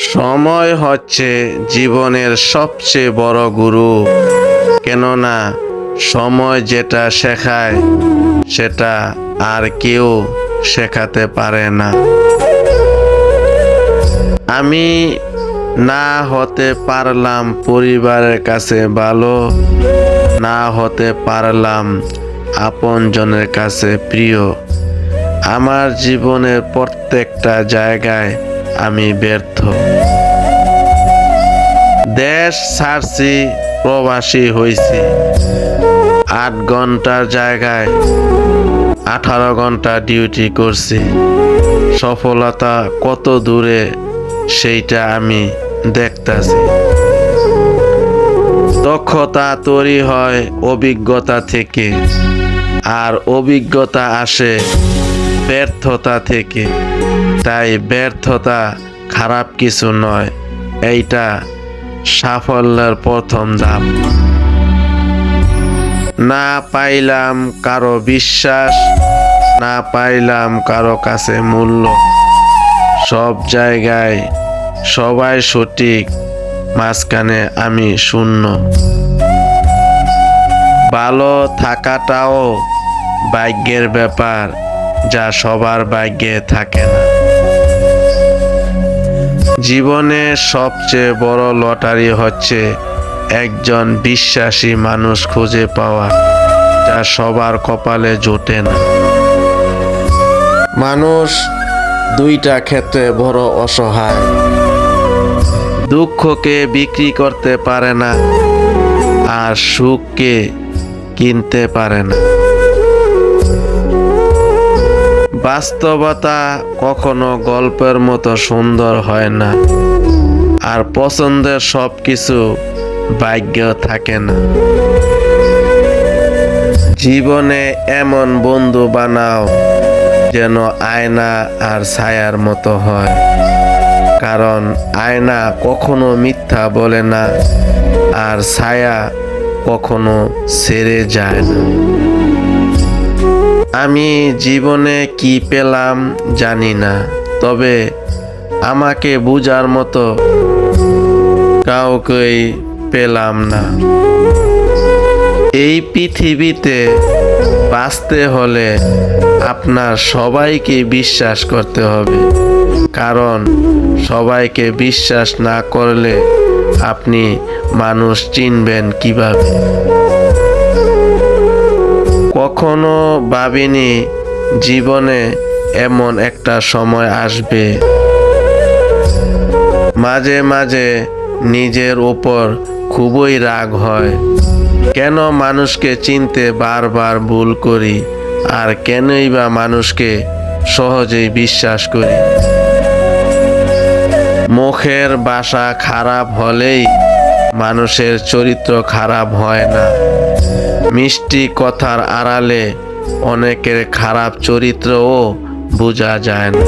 সময় হচ্ছে জীবনের সবচেয়ে বড় গুরু। কেননা সময় যেটা শেখায় সেটা আর কেউ শেখাতে পারে না। আমি না হতে পারলাম পরিবারের কাছে ভালো, না হতে পারলাম আপনজনের কাছে প্রিয়। আমার জীবনের প্রত্যেকটা জায়গায় আমি ব্যর্থ। দেশ ছাড়ছি, প্রবাসী হইছি, 8 ঘন্টার জায়গায় 18 ঘন্টা ডিউটি করছি। সফলতা কত দূরে সেইটা আমি দেখতাছি। দক্ষতা তৈরি হয় অভিজ্ঞতা থেকে, আর অভিজ্ঞতা আসে ব্যর্থতা থেকে। তাই ব্যর্থতা খারাপ কিছু নয়, এইটা সাফল্যের প্রথম ধাপ। না পাইলাম কারো বিশ্বাস, না পাইলাম কারো কাছে মূল্য। সব জায়গায় সবাই সঠিক, মাঝখানে আমি শূন্য। ভালো থাকাটাও ভাগ্যের ব্যাপার, যা সবার ভাগ্যে থাকে না। জীবনে সবচেয়ে বড় লটারি হচ্ছে একজন বিশ্বাসী মানুষ খুঁজে পাওয়া, যা সবার কপালে জোটে না। মানুষ দুইটা ক্ষেত্রে বড় অসহায়। দুঃখকে বিক্রি করতে পারে না, আর সুখকে কিনতে পারে না। বাস্তবতা কখনো গল্পের মতো সুন্দর হয় না, আর পছন্দের সবকিছু ভাগ্য থাকে না। জীবনে এমন বন্ধু বানাও যেন আয়না আর ছায়ার মতো হয়, কারণ আয়না কখনো মিথ্যা বলে না, আর ছায়া কখনো ছেড়ে যায় না। আমি জীবনে কি পেলাম জানি না, তবে আমাকে বুঝার মতো কাউকেই পেলাম না। এই পৃথিবীতে বাঁচতে হলে আপনার সবাইকে বিশ্বাস করতে হবে, কারণ সবাইকে বিশ্বাস না করলে আপনি মানুষ চিনবেন কিভাবে? কখনো ভাবিনি জীবনে এমন একটা সময় আসবে। মাঝে মাঝে নিজের উপর খুবই রাগ হয়। কেন মানুষকে চিনতে বারবার ভুল করি, আর কেনই বা মানুষকে সহজেই বিশ্বাস করি? মুখের ভাষা খারাপ হলেই মানুষের চরিত্র খারাপ হয় না। মিষ্টি কথার আড়ালে অনেকের খারাপ চরিত্রও বোঝা যায় না।